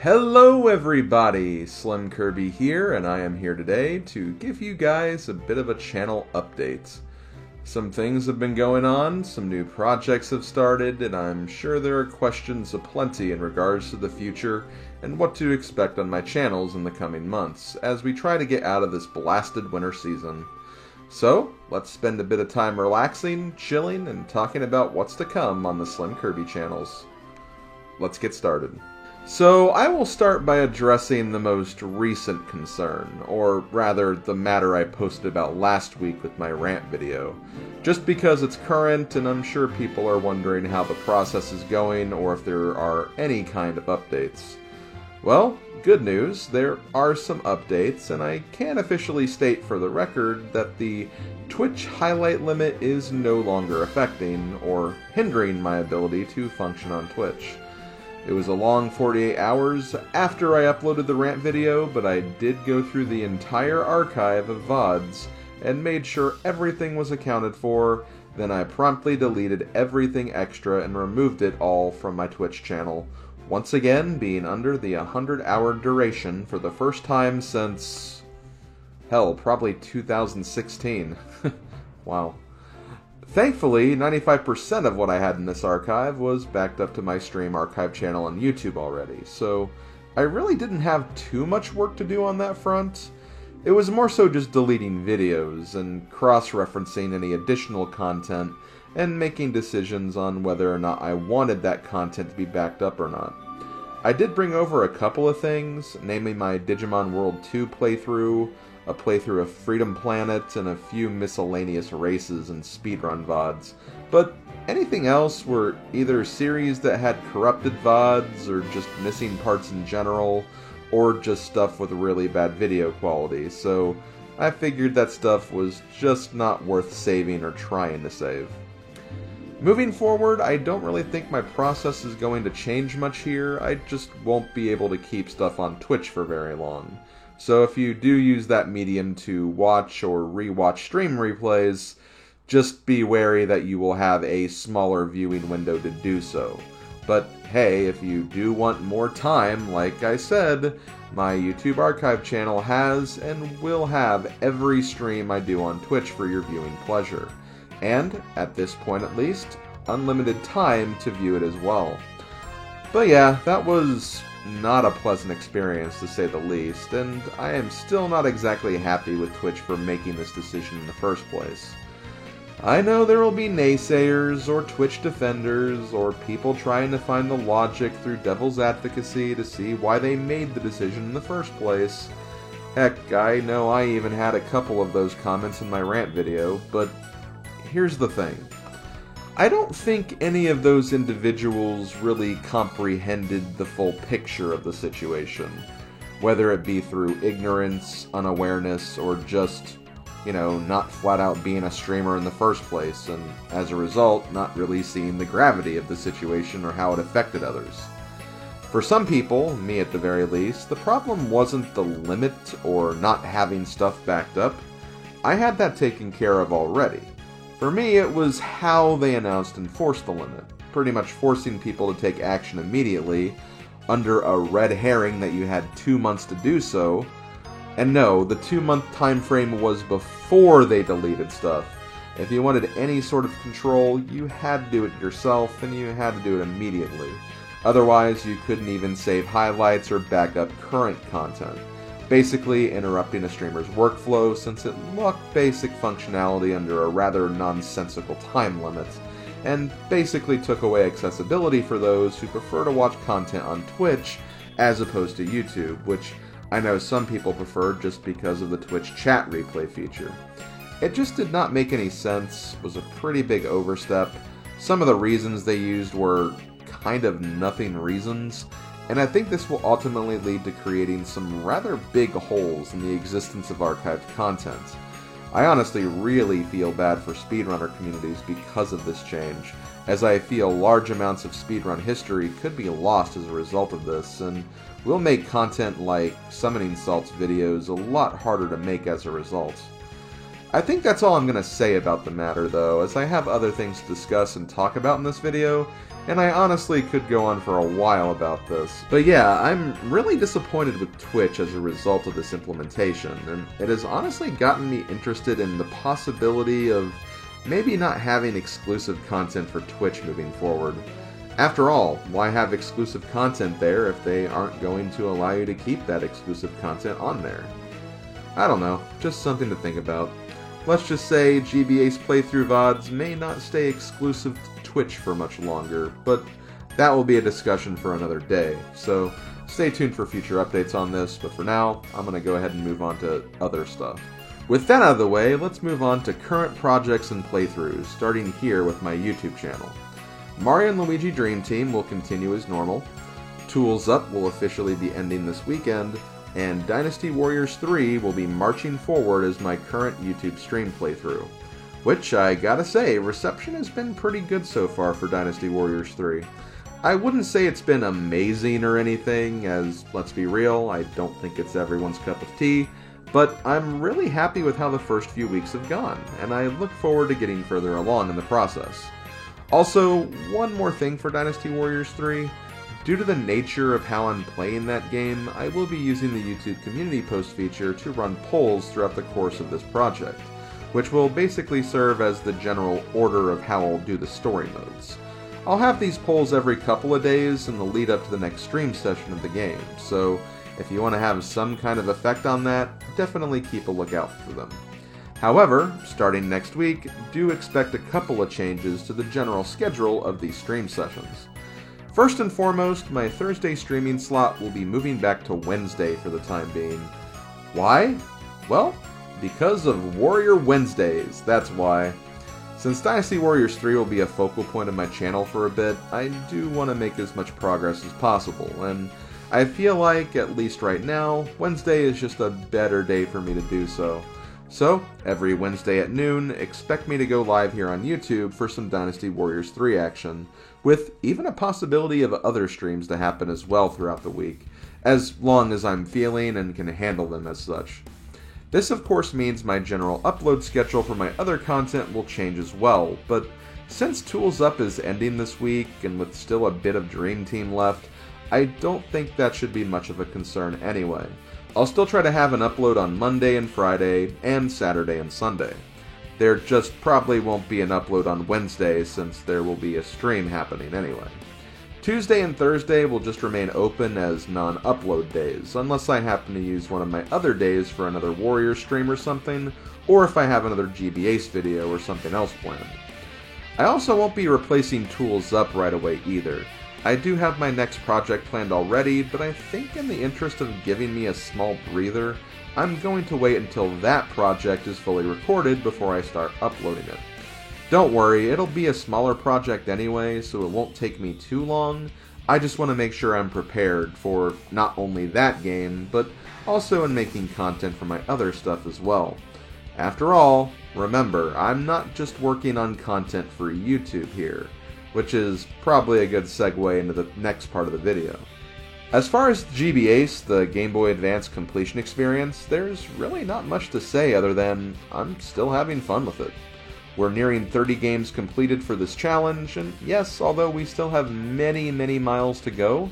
Hello everybody, Slim Kirby here, and I am here today to give you guys a bit of a channel update. Some things have been going on, some new projects have started, and I'm sure there are questions aplenty in regards to the future and what to expect on my channels in the coming months, as we try to get out of this blasted winter season. So, let's spend a bit of time relaxing, chilling, and talking about what's to come on the Slim Kirby channels. Let's get started. So, I will start by addressing the most recent concern, or rather, the matter I posted about last week with my rant video, just because it's current and I'm sure people are wondering how the process is going or if there are any kind of updates. Well, good news, there are some updates, and I can officially state for the record that the Twitch highlight limit is no longer affecting or hindering my ability to function on Twitch. It was a long 48 hours after I uploaded the rant video, but I did go through the entire archive of VODs and made sure everything was accounted for. Then I promptly deleted everything extra and removed it all from my Twitch channel, once again being under the 100-hour duration for the first time since, hell, probably 2016. Wow. Thankfully, 95% of what I had in this archive was backed up to my stream archive channel on YouTube already, so I really didn't have too much work to do on that front. It was more so just deleting videos and cross-referencing any additional content and making decisions on whether or not I wanted that content to be backed up or not. I did bring over a couple of things, namely my Digimon World 2 playthrough, a playthrough of Freedom Planet, and a few miscellaneous races and speedrun VODs, but anything else were either series that had corrupted VODs, or just missing parts in general, or just stuff with really bad video quality, so I figured that stuff was just not worth saving or trying to save. Moving forward, I don't really think my process is going to change much here. I just won't be able to keep stuff on Twitch for very long. So if you do use that medium to watch or rewatch stream replays, just be wary that you will have a smaller viewing window to do so. But hey, if you do want more time, like I said, my YouTube archive channel has and will have every stream I do on Twitch for your viewing pleasure. And, at this point at least, unlimited time to view it as well. But yeah, that was not a pleasant experience to say the least, and I am still not exactly happy with Twitch for making this decision in the first place. I know there will be naysayers, or Twitch defenders, or people trying to find the logic through devil's advocacy to see why they made the decision in the first place. Heck, I know I even had a couple of those comments in my rant video, but here's the thing. I don't think any of those individuals really comprehended the full picture of the situation, whether it be through ignorance, unawareness, or just, not flat out being a streamer in the first place, and as a result, not really seeing the gravity of the situation or how it affected others. For some people, me at the very least, the problem wasn't the limit or not having stuff backed up. I had that taken care of already. For me, it was how they announced and forced the limit, pretty much forcing people to take action immediately, under a red herring that you had 2 months to do so. And no, the 2-month time frame was before they deleted stuff. If you wanted any sort of control, you had to do it yourself, and you had to do it immediately. Otherwise, you couldn't even save highlights or back up current content, basically interrupting a streamer's workflow since it locked basic functionality under a rather nonsensical time limit, and basically took away accessibility for those who prefer to watch content on Twitch as opposed to YouTube, which I know some people prefer just because of the Twitch chat replay feature. It just did not make any sense, was a pretty big overstep. Some of the reasons they used were kind of nothing reasons, and I think this will ultimately lead to creating some rather big holes in the existence of archived content. I honestly really feel bad for speedrunner communities because of this change, as I feel large amounts of speedrun history could be lost as a result of this, and will make content like Summoning Salt's videos a lot harder to make as a result. I think that's all I'm going to say about the matter, though, as I have other things to discuss and talk about in this video, and I honestly could go on for a while about this. But yeah, I'm really disappointed with Twitch as a result of this implementation, and it has honestly gotten me interested in the possibility of maybe not having exclusive content for Twitch moving forward. After all, why have exclusive content there if they aren't going to allow you to keep that exclusive content on there? I don't know, just something to think about. Let's just say GBA's playthrough VODs may not stay exclusive to Twitch for much longer, but that will be a discussion for another day, so stay tuned for future updates on this, but for now, I'm going to go ahead and move on to other stuff. With that out of the way, let's move on to current projects and playthroughs, starting here with my YouTube channel. Mario & Luigi Dream Team will continue as normal, Tools Up will officially be ending this weekend, and Dynasty Warriors 3 will be marching forward as my current YouTube stream playthrough. Which, I gotta say, reception has been pretty good so far for Dynasty Warriors 3. I wouldn't say it's been amazing or anything, as, let's be real, I don't think it's everyone's cup of tea, but I'm really happy with how the first few weeks have gone, and I look forward to getting further along in the process. Also, one more thing for Dynasty Warriors 3. Due to the nature of how I'm playing that game, I will be using the YouTube community post feature to run polls throughout the course of this project, which will basically serve as the general order of how I'll do the story modes. I'll have these polls every couple of days in the lead up to the next stream session of the game, so if you want to have some kind of effect on that, definitely keep a lookout for them. However, starting next week, do expect a couple of changes to the general schedule of these stream sessions. First and foremost, my Thursday streaming slot will be moving back to Wednesday for the time being. Why? Well, because of Warrior Wednesdays, that's why. Since Dynasty Warriors 3 will be a focal point of my channel for a bit, I do want to make as much progress as possible, and I feel like, at least right now, Wednesday is just a better day for me to do so. So, every Wednesday at noon, expect me to go live here on YouTube for some Dynasty Warriors 3 action, with even a possibility of other streams to happen as well throughout the week, as long as I'm feeling and can handle them as such. This of course means my general upload schedule for my other content will change as well, but since Tools Up is ending this week, and with still a bit of Dream Team left, I don't think that should be much of a concern anyway. I'll still try to have an upload on Monday and Friday, and Saturday and Sunday. There just probably won't be an upload on Wednesday since there will be a stream happening anyway. Tuesday and Thursday will just remain open as non-upload days, unless I happen to use one of my other days for another Warrior stream or something, or if I have another GBAce video or something else planned. I also won't be replacing Tools Up right away either. I do have my next project planned already, but I think in the interest of giving me a small breather, I'm going to wait until that project is fully recorded before I start uploading it. Don't worry, it'll be a smaller project anyway, so it won't take me too long. I just want to make sure I'm prepared for not only that game, but also in making content for my other stuff as well. After all, remember, I'm not just working on content for YouTube here, which is probably a good segue into the next part of the video. As far as GBAce, the Game Boy Advance completion experience, there's really not much to say other than I'm still having fun with it. We're nearing 30 games completed for this challenge, and yes, although we still have many miles to go,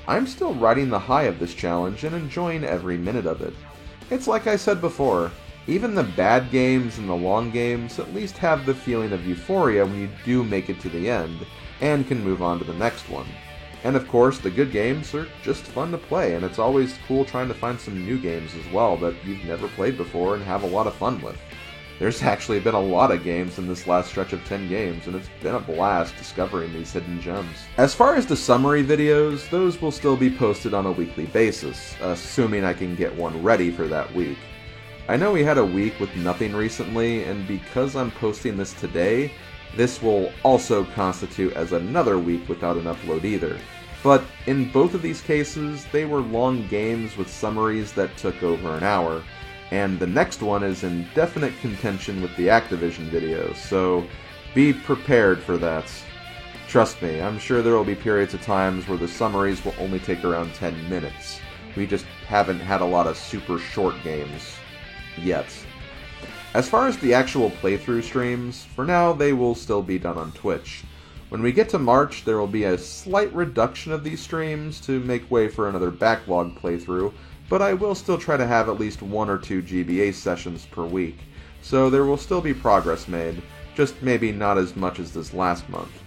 I'm still riding the high of this challenge and enjoying every minute of it. It's like I said before, even the bad games and the long games at least have the feeling of euphoria when you do make it to the end, and can move on to the next one. And of course, the good games are just fun to play, and it's always cool trying to find some new games as well that you've never played before and have a lot of fun with. There's actually been a lot of games in this last stretch of 10 games, and it's been a blast discovering these hidden gems. As far as the summary videos, those will still be posted on a weekly basis, assuming I can get one ready for that week. I know we had a week with nothing recently, and because I'm posting this today, this will also constitute as another week without an upload either. But in both of these cases, they were long games with summaries that took over an hour, and the next one is in definite contention with the Activision videos, so be prepared for that. Trust me, I'm sure there will be periods of times where the summaries will only take around 10 minutes. We just haven't had a lot of super short games yet. As far as the actual playthrough streams, for now they will still be done on Twitch. When we get to March, there will be a slight reduction of these streams to make way for another backlog playthrough, but I will still try to have at least 1 or 2 GBA sessions per week, so there will still be progress made, just maybe not as much as this last month.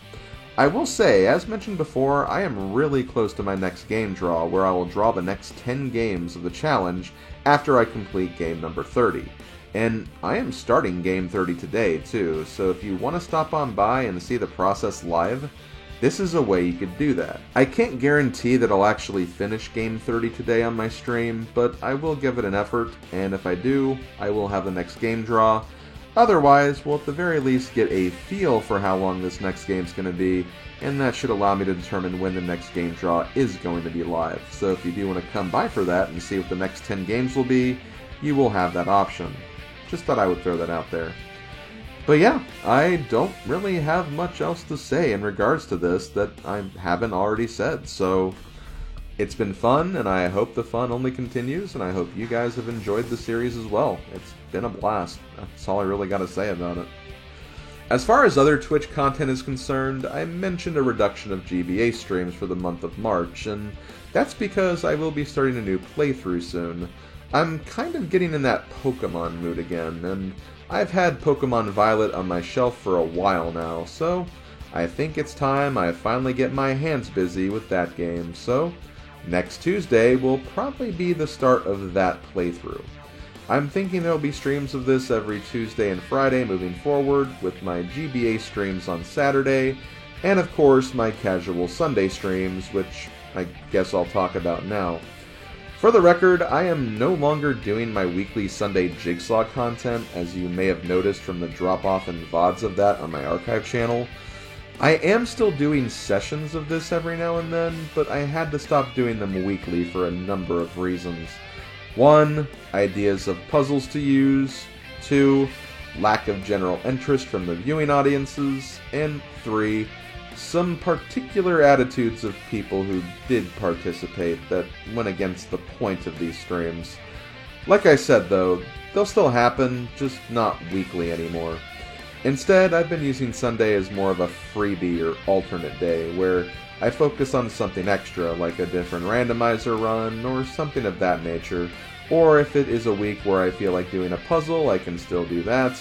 I will say, as mentioned before, I am really close to my next game draw, where I will draw the next 10 games of the challenge after I complete game number 30. And I am starting game 30 today, too, so if you want to stop on by and see the process live, this is a way you could do that. I can't guarantee that I'll actually finish game 30 today on my stream, but I will give it an effort, and if I do, I will have the next game draw. Otherwise, we'll at the very least get a feel for how long this next game's going to be, and that should allow me to determine when the next game draw is going to be live. So if you do want to come by for that and see what the next 10 games will be, you will have that option. Just thought I would throw that out there. But yeah, I don't really have much else to say in regards to this that I haven't already said, so it's been fun, and I hope the fun only continues, and I hope you guys have enjoyed the series as well. It's been a blast. That's all I really got to say about it. As far as other Twitch content is concerned, I mentioned a reduction of GBA streams for the month of March, and that's because I will be starting a new playthrough soon. I'm kind of getting in that Pokemon mood again, and I've had Pokemon Violet on my shelf for a while now, so I think it's time I finally get my hands busy with that game, so next Tuesday will probably be the start of that playthrough. I'm thinking there will be streams of this every Tuesday and Friday moving forward, with my GBA streams on Saturday, and of course my casual Sunday streams, which I guess I'll talk about now. For the record, I am no longer doing my weekly Sunday Jigsaw content, as you may have noticed from the drop-off in VODs of that on my archive channel. I am still doing sessions of this every now and then, but I had to stop doing them weekly for a number of reasons. 1. Ideas of puzzles to use. 2. Lack of general interest from the viewing audiences. And 3. Some particular attitudes of people who did participate that went against the point of these streams. Like I said though, they'll still happen, just not weekly anymore. Instead, I've been using Sunday as more of a freebie or alternate day, where I focus on something extra, like a different randomizer run, or something of that nature. Or if it is a week where I feel like doing a puzzle, I can still do that.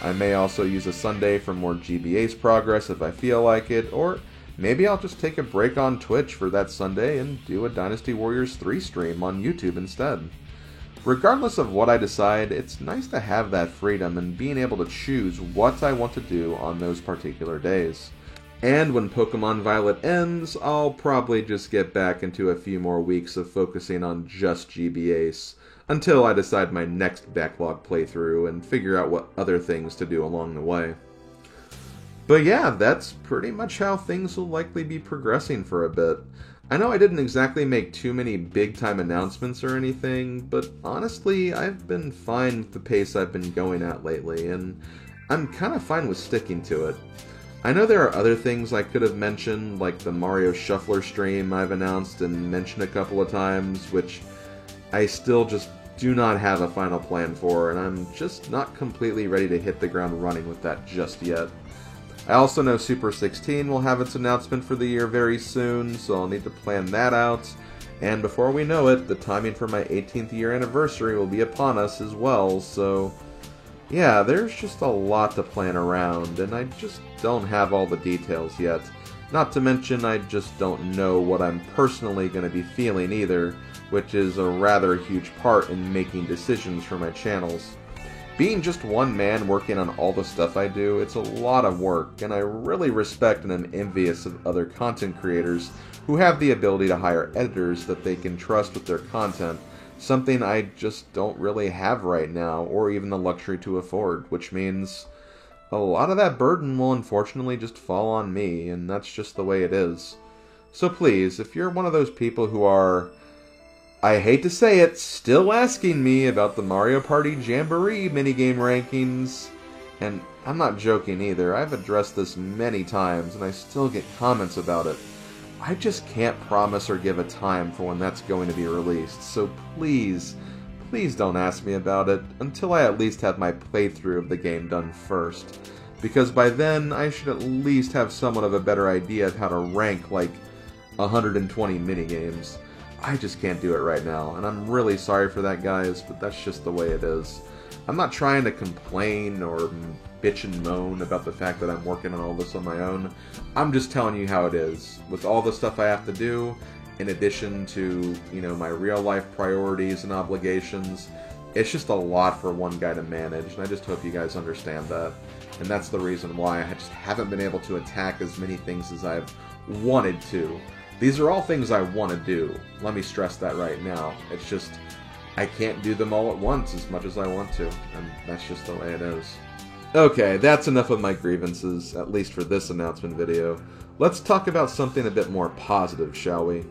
I may also use a Sunday for more GBA's progress if I feel like it, or maybe I'll just take a break on Twitch for that Sunday and do a Dynasty Warriors 3 stream on YouTube instead. Regardless of what I decide, it's nice to have that freedom and being able to choose what I want to do on those particular days. And when Pokemon Violet ends, I'll probably just get back into a few more weeks of focusing on just GBA's, until I decide my next backlog playthrough and figure out what other things to do along the way. But yeah, that's pretty much how things will likely be progressing for a bit. I know I didn't exactly make too many big-time announcements or anything, but honestly, I've been fine with the pace I've been going at lately, and I'm kind of fine with sticking to it. I know there are other things I could have mentioned, like the Mario Shuffler stream I've announced and mentioned a couple of times, which I still just do not have a final plan for, and I'm just not completely ready to hit the ground running with that just yet. I also know Super 16 will have its announcement for the year very soon, so I'll need to plan that out, and before we know it, the timing for my 18th year anniversary will be upon us as well, so yeah, there's just a lot to plan around, and I just don't have all the details yet. Not to mention, I just don't know what I'm personally going to be feeling either, which is a rather huge part in making decisions for my channels. Being just one man working on all the stuff I do, it's a lot of work, and I really respect and am envious of other content creators who have the ability to hire editors that they can trust with their content, something I just don't really have right now, or even the luxury to afford, which means a lot of that burden will unfortunately just fall on me, and that's just the way it is. So please, if you're one of those people who are, I hate to say it, still asking me about the Mario Party Jamboree minigame rankings, and I'm not joking either, I've addressed this many times and I still get comments about it. I just can't promise or give a time for when that's going to be released, so please, please don't ask me about it until I at least have my playthrough of the game done first, because by then I should at least have somewhat of a better idea of how to rank like 120 minigames. I just can't do it right now, and I'm really sorry for that, guys, but that's just the way it is. I'm not trying to complain or bitch and moan about the fact that I'm working on all this on my own. I'm just telling you how it is. With all the stuff I have to do, in addition to, my real life priorities and obligations, it's just a lot for one guy to manage, and I just hope you guys understand that. And that's the reason why I just haven't been able to attack as many things as I've wanted to. These are all things I want to do. Let me stress that right now. It's just, I can't do them all at once as much as I want to, and that's just the way it is. Okay, that's enough of my grievances, at least for this announcement video. Let's talk about something a bit more positive, shall we?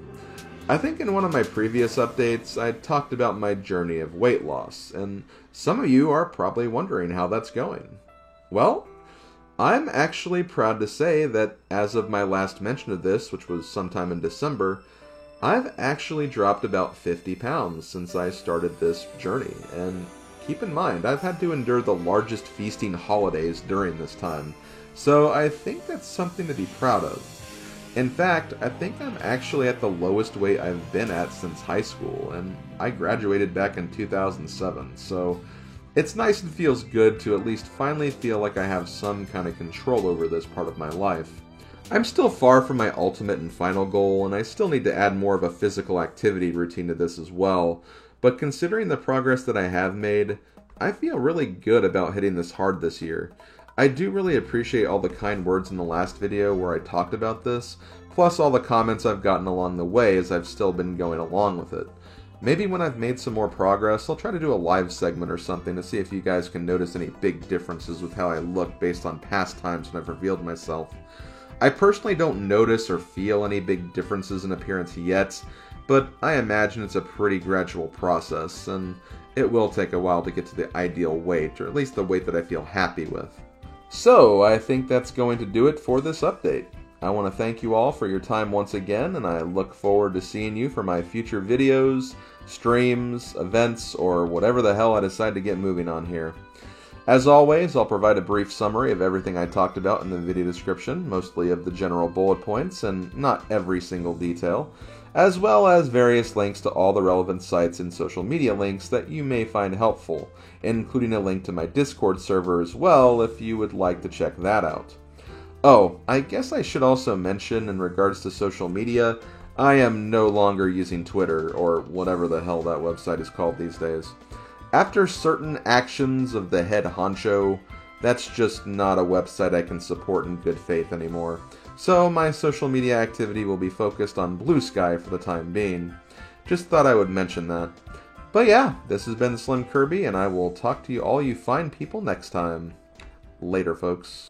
I think in one of my previous updates, I talked about my journey of weight loss, and some of you are probably wondering how that's going. Well, I'm actually proud to say that as of my last mention of this, which was sometime in December, I've actually dropped about 50 pounds since I started this journey, and keep in mind, I've had to endure the largest feasting holidays during this time, so I think that's something to be proud of. In fact, I think I'm actually at the lowest weight I've been at since high school, and I graduated back in 2007, so it's nice and feels good to at least finally feel like I have some kind of control over this part of my life. I'm still far from my ultimate and final goal, and I still need to add more of a physical activity routine to this as well, but considering the progress that I have made, I feel really good about hitting this hard this year. I do really appreciate all the kind words in the last video where I talked about this, plus all the comments I've gotten along the way as I've still been going along with it. Maybe when I've made some more progress, I'll try to do a live segment or something to see if you guys can notice any big differences with how I look based on past times when I've revealed myself. I personally don't notice or feel any big differences in appearance yet, but I imagine it's a pretty gradual process, and it will take a while to get to the ideal weight, or at least the weight that I feel happy with. So, I think that's going to do it for this update. I want to thank you all for your time once again, and I look forward to seeing you for my future videos, streams, events, or whatever the hell I decide to get moving on here. As always, I'll provide a brief summary of everything I talked about in the video description, mostly of the general bullet points and not every single detail, as well as various links to all the relevant sites and social media links that you may find helpful, including a link to my Discord server as well if you would like to check that out. Oh, I guess I should also mention in regards to social media, I am no longer using Twitter, or whatever the hell that website is called these days. After certain actions of the head honcho, that's just not a website I can support in good faith anymore. So my social media activity will be focused on Blue Sky for the time being. Just thought I would mention that. But yeah, this has been Slim Kirby, and I will talk to you all you fine people next time. Later, folks.